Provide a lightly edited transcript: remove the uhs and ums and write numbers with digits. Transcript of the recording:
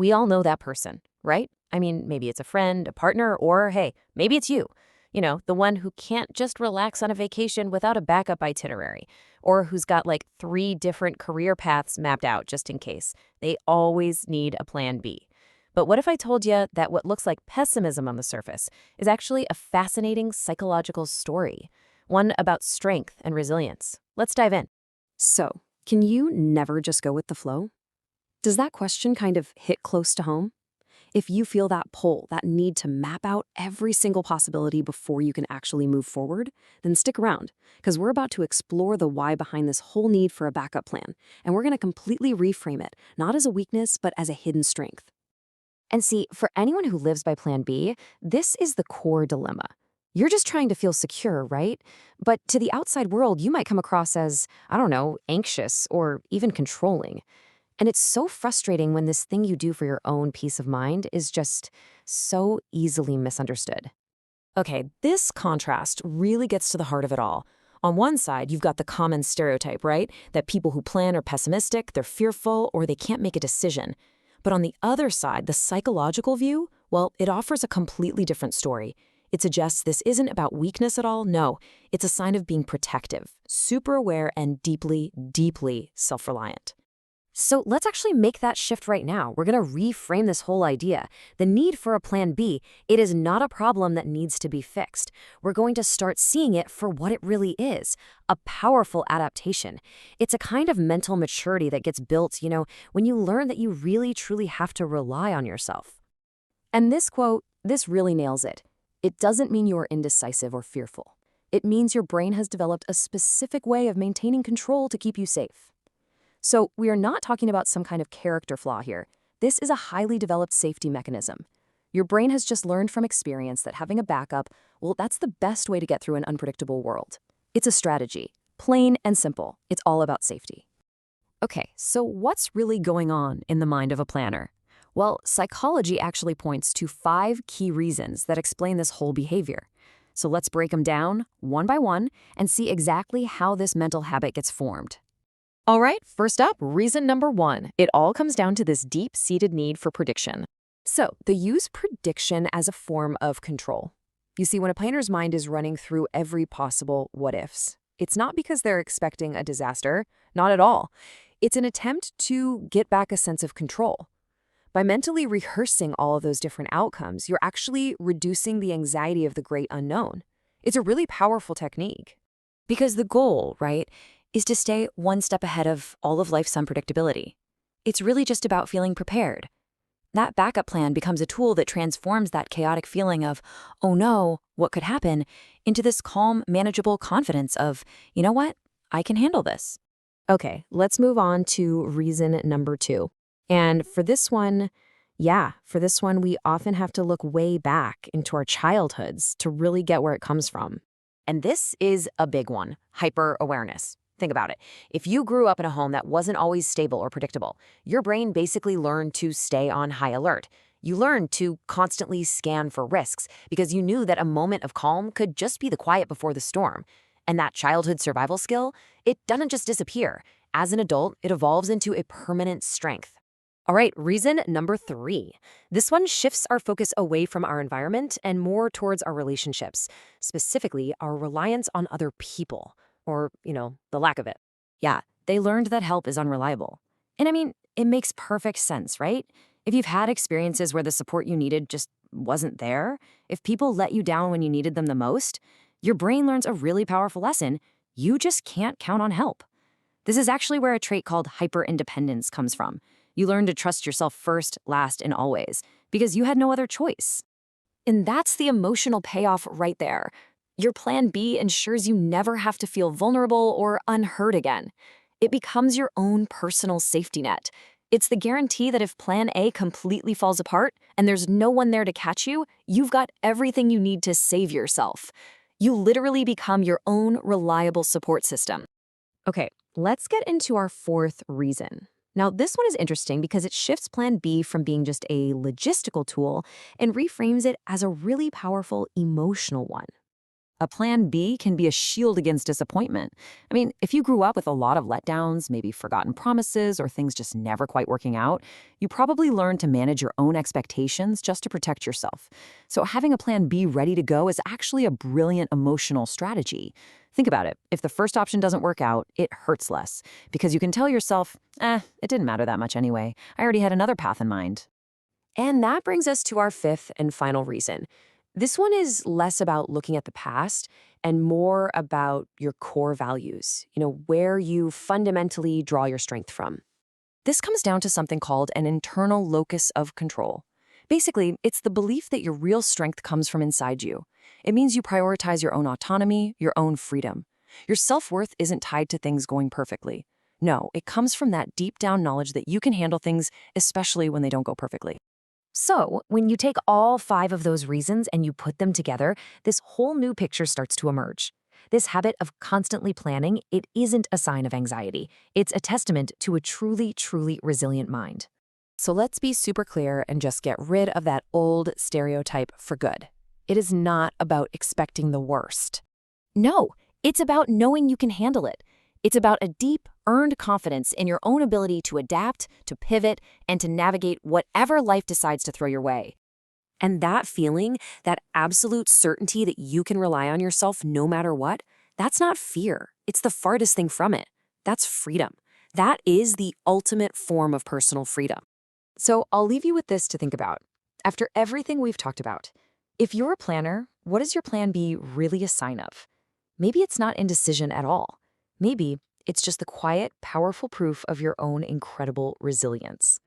We all know that person, right? I mean, maybe it's a friend, a partner, or hey, maybe it's you. The one who can't just relax on a vacation without a backup itinerary, or who's got like 3 different career paths mapped out just in case. They always need a plan B. But what if I told you that what looks like pessimism on the surface is actually a fascinating psychological story, one about strength and resilience? Let's dive in. So, can you never just go with the flow? Does that question kind of hit close to home? If you feel that pull, that need to map out every single possibility before you can actually move forward, then stick around, because we're about to explore the why behind this whole need for a backup plan, and we're going to completely reframe it, not as a weakness, but as a hidden strength. And see, for anyone who lives by plan B, this is the core dilemma. You're just trying to feel secure, right? But to the outside world, you might come across as, I don't know, anxious or even controlling. And it's so frustrating when this thing you do for your own peace of mind is just so easily misunderstood. Okay, this contrast really gets to the heart of it all. On one side, you've got the common stereotype, right? That people who plan are pessimistic, they're fearful, or they can't make a decision. But on the other side, the psychological view, well, it offers a completely different story. It suggests this isn't about weakness at all. No, it's a sign of being protective, super aware, and deeply, deeply self-reliant. So let's actually make that shift right now. We're going to reframe this whole idea. The need for a plan B, it is not a problem that needs to be fixed. We're going to start seeing it for what it really is, a powerful adaptation. It's a kind of mental maturity that gets built, when you learn that you really, truly have to rely on yourself. And this quote, this really nails it. It doesn't mean you are indecisive or fearful. It means your brain has developed a specific way of maintaining control to keep you safe. So we are not talking about some kind of character flaw here. This is a highly developed safety mechanism. Your brain has just learned from experience that having a backup, well, that's the best way to get through an unpredictable world. It's a strategy, plain and simple. It's all about safety. Okay, so what's really going on in the mind of a planner? Well, psychology actually points to 5 key reasons that explain this whole behavior. So let's break them down one by one and see exactly how this mental habit gets formed. All right, first up, reason number 1. It all comes down to this deep-seated need for prediction. So they use prediction as a form of control. You see, when a planner's mind is running through every possible what-ifs, it's not because they're expecting a disaster, not at all. It's an attempt to get back a sense of control. By mentally rehearsing all of those different outcomes, you're actually reducing the anxiety of the great unknown. It's a really powerful technique. Because the goal, right, is to stay one step ahead of all of life's unpredictability. It's really just about feeling prepared. That backup plan becomes a tool that transforms that chaotic feeling of, oh no, what could happen, into this calm, manageable confidence of, you know what, I can handle this. Okay, let's move on to reason number 2. And for this one, we often have to look way back into our childhoods to really get where it comes from. And this is a big one, hyper-awareness. Think about it. If you grew up in a home that wasn't always stable or predictable, your brain basically learned to stay on high alert. You learned to constantly scan for risks because you knew that a moment of calm could just be the quiet before the storm. And that childhood survival skill, it doesn't just disappear. As an adult, it evolves into a permanent strength. All right, reason number 3. This one shifts our focus away from our environment and more towards our relationships, specifically our reliance on other people. Or, the lack of it. Yeah, they learned that help is unreliable. And I mean, it makes perfect sense, right? If you've had experiences where the support you needed just wasn't there, if people let you down when you needed them the most, your brain learns a really powerful lesson. You just can't count on help. This is actually where a trait called hyper-independence comes from. You learn to trust yourself first, last, and always, because you had no other choice. And that's the emotional payoff right there. Your plan B ensures you never have to feel vulnerable or unheard again. It becomes your own personal safety net. It's the guarantee that if plan A completely falls apart and there's no one there to catch you, you've got everything you need to save yourself. You literally become your own reliable support system. Okay, let's get into our 4th reason. Now, this one is interesting because it shifts plan B from being just a logistical tool and reframes it as a really powerful emotional one. A plan B can be a shield against disappointment. I mean, if you grew up with a lot of letdowns, maybe forgotten promises, or things just never quite working out, you probably learned to manage your own expectations just to protect yourself. So having a plan B ready to go is actually a brilliant emotional strategy. Think about it. If the first option doesn't work out, it hurts less because you can tell yourself, it didn't matter that much anyway. I already had another path in mind. And that brings us to our fifth and final reason. This one is less about looking at the past and more about your core values, where you fundamentally draw your strength from. This comes down to something called an internal locus of control. Basically, it's the belief that your real strength comes from inside you. It means you prioritize your own autonomy, your own freedom. Your self-worth isn't tied to things going perfectly. No, it comes from that deep down knowledge that you can handle things, especially when they don't go perfectly. So, when you take all 5 of those reasons and you put them together, this whole new picture starts to emerge. This habit of constantly planning, it isn't a sign of anxiety. It's a testament to a truly, truly resilient mind. So let's be super clear and just get rid of that old stereotype for good. It is not about expecting the worst. No, it's about knowing you can handle it. It's about a deep, earned confidence in your own ability to adapt, to pivot, and to navigate whatever life decides to throw your way. And that feeling, that absolute certainty that you can rely on yourself no matter what, that's not fear. It's the farthest thing from it. That's freedom. That is the ultimate form of personal freedom. So I'll leave you with this to think about. After everything we've talked about, if you're a planner, what is your plan B really a sign of? Maybe it's not indecision at all. Maybe it's just the quiet, powerful proof of your own incredible resilience.